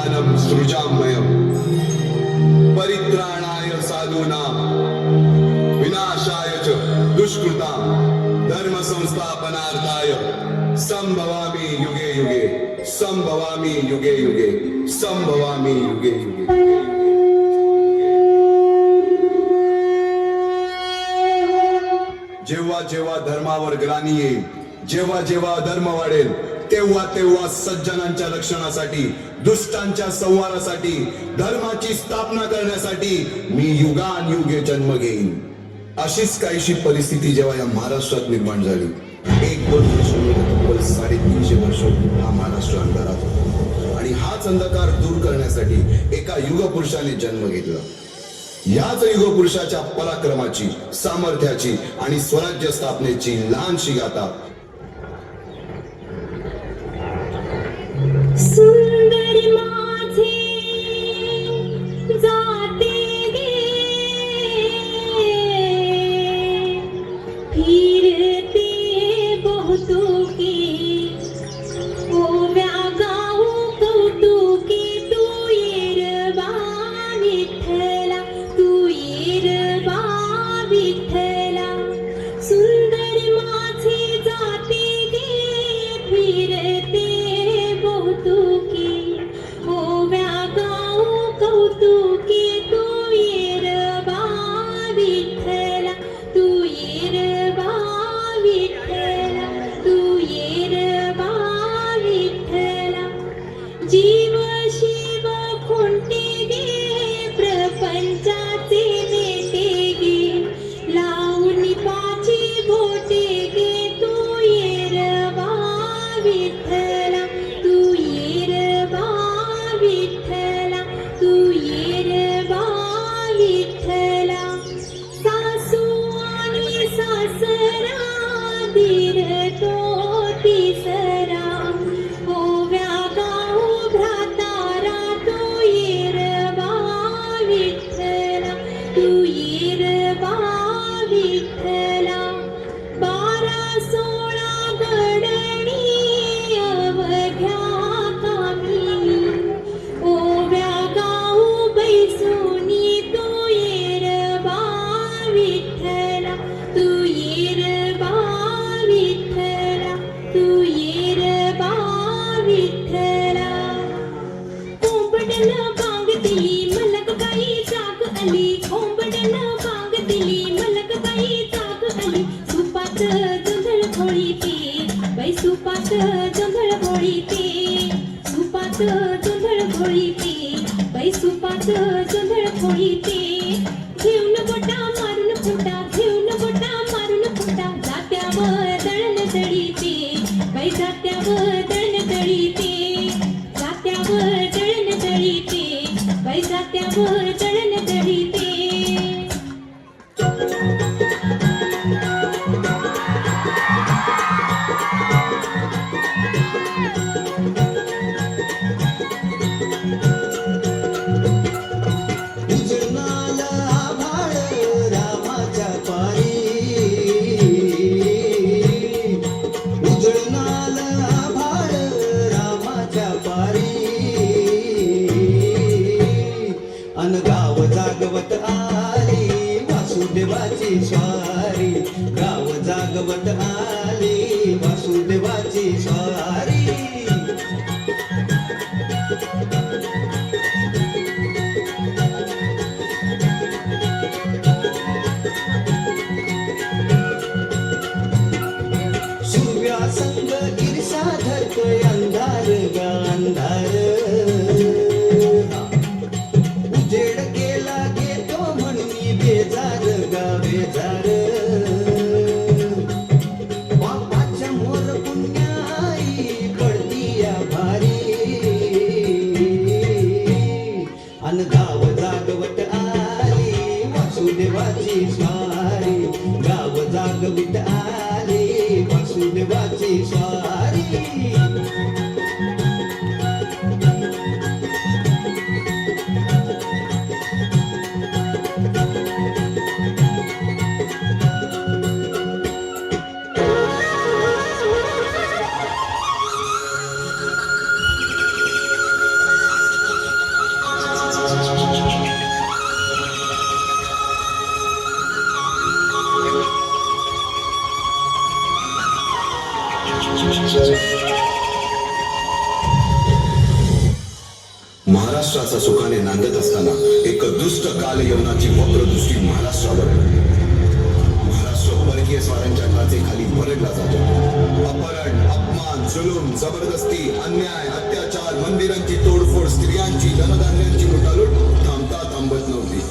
ज्ञानम सृजामयम परित्राणाय साधूनां विनाशाय च दुष्कृतां धर्म संस्थापनार्थाय संभवामि युगे युगे संभवामि युगे युगे संभवामि युगे युगे। जेव्हा जेव्हा धर्मावर ग्लानी येईल, जेव्हा जेव्हा धर्म वाढेल, तेव्हा तेव्हा सज्जनांच्या रक्षणासाठी, दुष्टांच्या संहारासाठी, धर्माची स्थापना करण्यासाठी मी युगानयुगे जन्म घेईन। अशीच काहीशी परिस्थिती जेव्हा या महाराष्ट्रात निर्माण झाली, 1-2 वर्ष तब्बल 350 वर्ष हा महाराष्ट्र अंधारात होता आणि हाच अंधकार दूर करण्यासाठी एका युगपुरुषाने जन्म घेतला। याच युगपुरुषाच्या पराक्रमाची, सामर्थ्याची आणि स्वराज्य स्थापनेची लहानशी गाथा सुंदरी माझे जाते गे फिरते बहुतुकी ओव्या गाऊ कौतुकी तू येरबा विठ्ठला तू येरबा विठ्ठला सुंदरी माझे जाते गे फिरते बहुतुकी ओव्या गाऊ कौतुकी तू येरबा विठ्ठला तू येरबा विठ्ठला तू येरबा विठ्ठला जीव शिव कोणते गे प्रपंचाचे नेते गे लावून पाची बोटे गे तू येरबा विठ्ठला तू येरबा विठ्ठला तू येरबा विठ्ठला सासू आणि सासरा दीर तो तिसरा ओव्या गाऊ भ्रातारा तू येरबा विठ्ठला तू येरबा विठ्ठला 12-16 गडणी अवघ्या कामिनी ओव्या गाऊ बैसुनी तू येरबा विठ्ठला तू येरबा विठ्ठला तू येरबा विठ्ठला कोंबडन बांग दिली मलक बाई जाग आली कोंबडन बांग दिली मलक बाई जाग आली सुपात जोंधळ घोळीते बाई सुपात जोंधळ घोळीते सुपात जोंधळ घोळीते बाई सुपात जोंधळ घोळीते घेऊन गोटा मारून फुटा घेऊन गोटा मारून फुटा जात्यावर दळण दळीते बाई जात्यावर दळण दळीते जात्यावर दळण दळीते बाई जात्यावर दळण दळीते उजळणाला आभाळ रामाच्या पारी उजळणाला आभाळ रामाच्या पारी अन गाव जागवत आली वासुदेवाची स्वारी गाव जागवत आली वासुदेवाची स्वारी संग ईर्षा धरतोय अंधार ग अंधार उजेड केला घेतो म्हणून बेजार ग बेजार बापाच्या मोर पुण्याई पडती या भारी अन गाव जागवत आली वासुदेवाची स्वारी गाव जागवित आली वासुदेवाची स्वारी महाराष्ट्राचा सुखाने नांदत असताना एक दुष्ट काल यवनाची वक्रदृष्टी महाराष्ट्रावर पडली. महाराष्ट्र परकीय स्वारांच्या टाचेखाली भरडला जातो. अपहरण, अपमान, जुलूम, जबरदस्ती, अन्याय, अत्याचार, मंदिरांची तोडफोड, स्त्रियांची, धनधान्यांची लुटालूट थांबता थांबत नव्हती.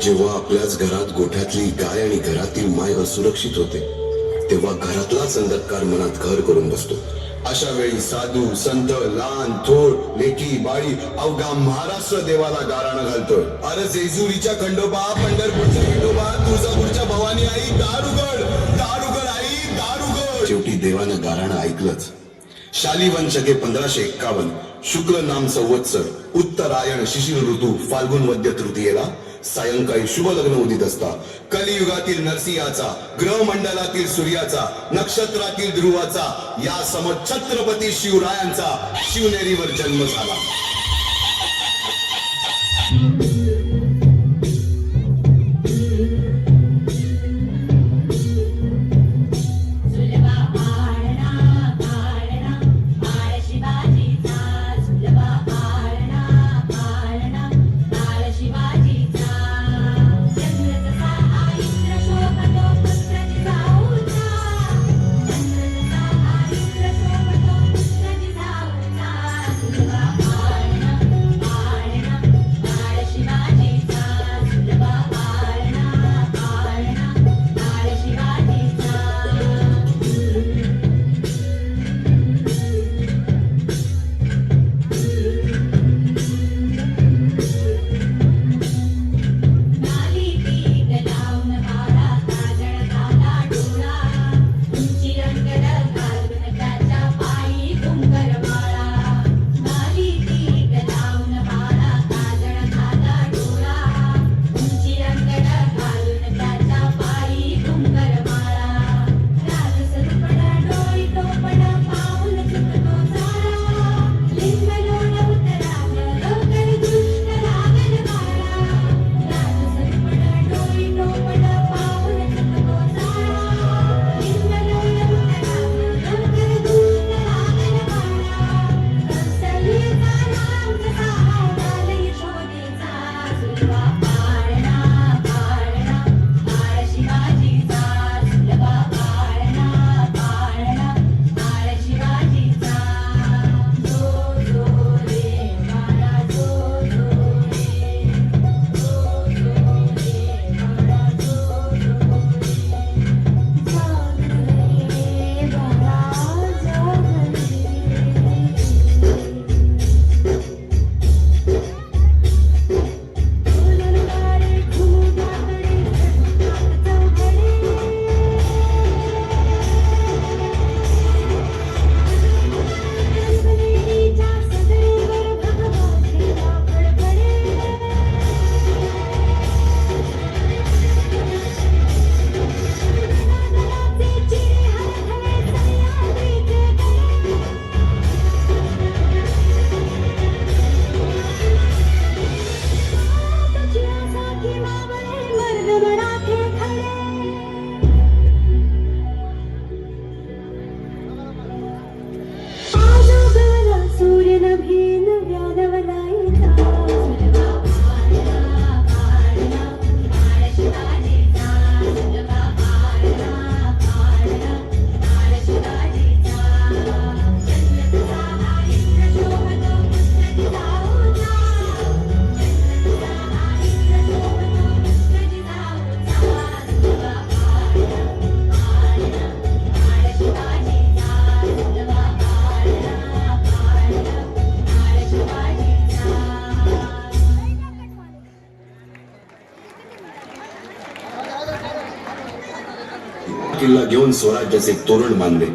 जेव्हा आपल्याच घरात गोठ्यातली गाय आणि घरातील माय असुरक्षित होते, तेव्हा घरातलाच अंधकार मनात घर करून बसतो. अशा वेळी साधू, संत, लहान, थोर, लेकी, बाळी अवघा महाराष्ट्र देवाला गाराणं घालतोय. अरे जेजुरीच्या खंडोबा, पंढरपूरच्या खंडोबा, तुळजापूरच्या भवानी आई, दार उघड, दार उघड आई, दार उघड. शेवटी देवानं गाराणं ऐकलंच. शालिवन शके 1551 शुक्ल नाम संवत्सर, उत्तरायण शिशिर ऋतू, फाल्गुन वद्य तृतीयेला सायंकाळी शुभ लग्न उदित असता कलियुगातील नरसिंहाचा, ग्रहमंडलातील सूर्याचा, नक्षत्रातील ध्रुवाचा, या सम छत्रपती शिवरायांचा शिवनेरीवर जन्म झाला. किल्ला घेऊन स्वराज्याचे तोरण बांधले.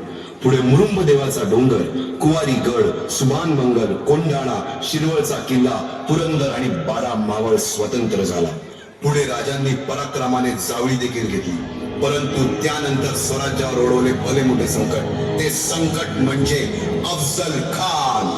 पुढे मुरुंब देवाचा डोंगर, कुवारी गड, सुभान मंगल, कोंढाणा, शिरवळचा किल्ला, पुरंदर आणि 12 मावळ स्वतंत्र झाला. पुढे राजांनी पराक्रमाने जावळी देखील घेतली. परंतु त्यानंतर स्वराज्यावर ओढवले भले मोठे संकट. ते संकट म्हणजे अफजल खान.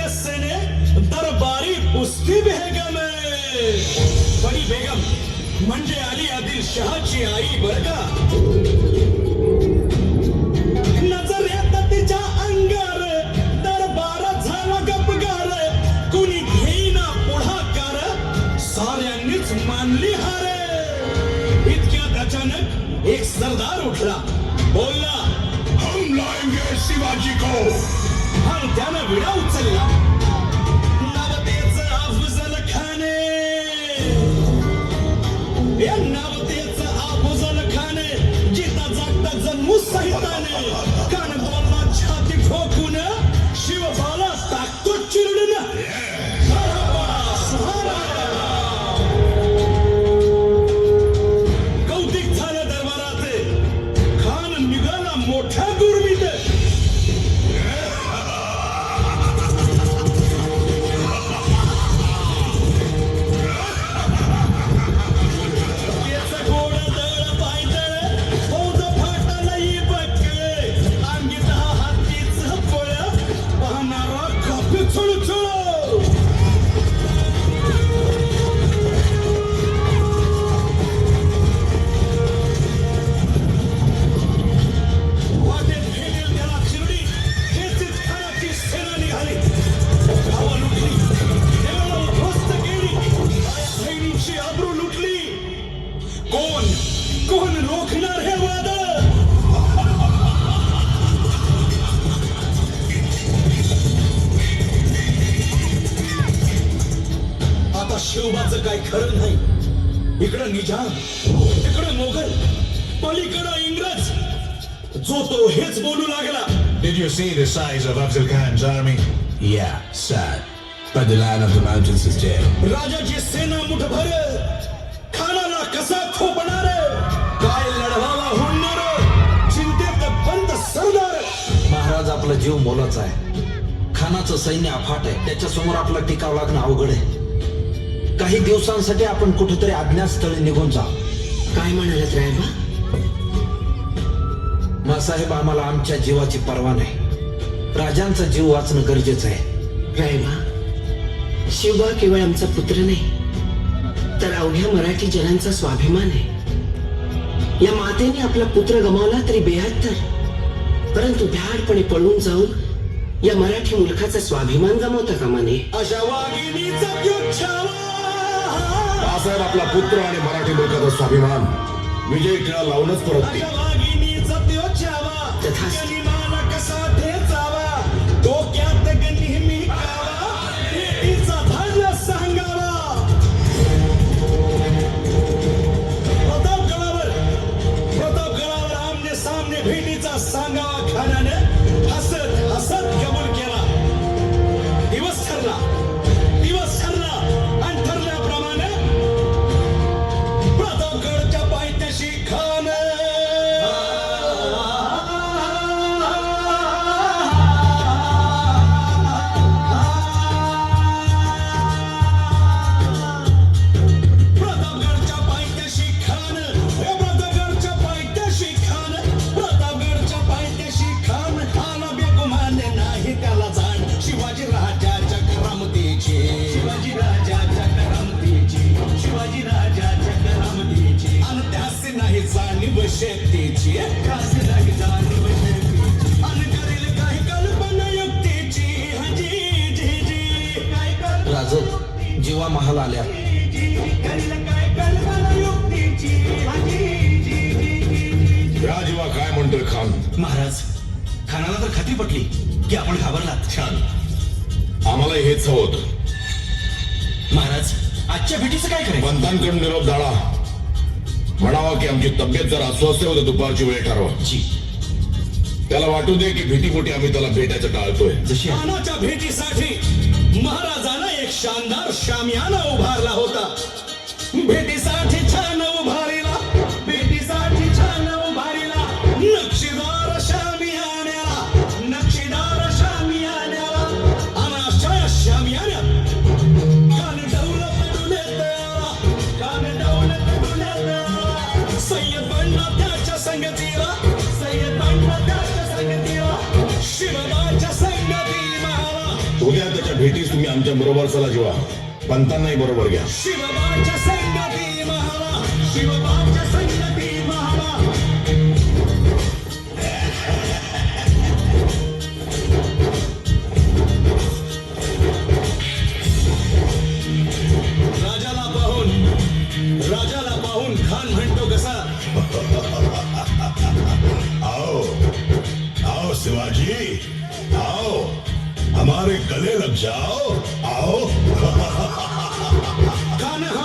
सेने दरबारी पुस्ती बेगम बडी बेगम म्हणजे अली आदिल शहाची आई बर का. नजर येत तिच्या अंगार दरबार झाला गपगार. कुणी घेईना पुढाकार साऱ्यांनीच मानली हार. इतक्यात अचानक एक सरदार उठला बोलला हम लाएंगे शिवाजी को. आणि त्यानं विडा उचलला. नवतेचं अफजल खाने या नवतेचं अफजल खाने जिता जागता जन्मू सहिताने कान बोलला छाती ठोकून शिवबाला टाकतो चिरडून. कौतिक झालं दरबारात. खान निघाला मोठ्या गुरमीत. कोण रोखणार हे वादळ. आता शिवबाचं काय खरं नाही. इकडं निजाम तिकडं मोगल पलीकडं इंग्रज. जो तो हेच बोलू लागला. Did you see the size of Afzal Khan's army? Yeah, sad. But the Lion of the Mountains is dead. राजाची सेना मुठभर खानाला कसा खोपणार. काय लढवाला होणार. चिंतेत बंद सरदार. महाराज आपला जीव मोलाचा आहे. खानाचं सैन्य अफाट आहे. त्याच्या समोर आपला टिकाव लागणं अवघड आहे. काही दिवसांसाठी आपण कुठेतरी अज्ञातस्थळी निघून जा. काय म्हणालात रायबा. मासाहेब आम्हाला आमच्या जीवाची पर्वा नाही. राजांचा जीव वाचणं गरजेचं आहे. रायबा शिवबा केवळ आमचा पुत्र नाही तर अवघ्या मराठी जनांचा स्वाभिमान आहे. या मातेने आपला पुत्र गमावला तरी 72 परंतु भ्याडपणे पळून जाऊन या मराठी मुलखाचा स्वाभिमान गमावता कामा नये. अशा वाघिणीचा द्योच्छावा. बाळासाहेब आपला पुत्र आणि मराठी लोकांचा स्वाभिमान विजय टिळा लावूनच परततील. अशा वाघिणीचा द्योच्छावा. तथास्तु. गनिमाला कसा ठेचावा. डोक्यात नेहमी कावा. भेटीचा धाडला सांगावा. प्रतापगडावर आमने सामने भेटीचा सांगावा. खानाने हसत हसत कबूल केला. दिवस ठरला आणि ठरल्याप्रमाणे प्रतापगडच्या पायथ्याशी खान आला बेगुमाने नाही त्याला जाण. शिवाजी राजाच्या करामतीची. आणि त्यास नाही जाणीव शेतीची. आणि करील काही कल्पना युक्तीची. जी जी जी काय राजत जीवा महाल आल्या. करील काय कल्पना युक्तीची. राजवा काय म्हणतोय खान. महाराज खानाला तर खात्री पटली की आपण घाबरलात. छान. आम्हाला हेच हवं होतं. महाराज आजच्या भेटीचं काय करायचं. पंतांकडून निरोप दाळा. म्हणावा की आमची तब्येत जरा अस्वस्थ होते. दुपारची वेळ ठरवा. जी त्याला वाटू दे की भीतीपोटी आम्ही त्याला भेटायचं टाळतोय. जशी खानाच्या भेटीसाठी महाराजानं एक शानदार शामियाना उभारला होता. भेटीसाठी छान उभारीला. भेटीसाठी छान उभारीला. नक्षीदार शामियान्याला. नक्षीदार शामियान्याला. आणि अशा शामियान्यात कान डौलत डुलेत आला. कान डौलत डुलेत आला. सय्यद बनला त्याच्या संगतीला. सय्यद बनला त्याच्या संगतीला. शिवबाच्या संगती मला. उद्या त्याच्या भेटीस तुम्ही आमच्या बरोबर चला जीवा, पंतांनाही बरोबर घ्या. शिवबाच्या संगती महावा, शिवबाच्या संगती महावा. राजाला पाहून खान म्हणतो कसा. आओ आओ शिवाजी, आओ हमारे गले लग जाओ, आओ. खान हा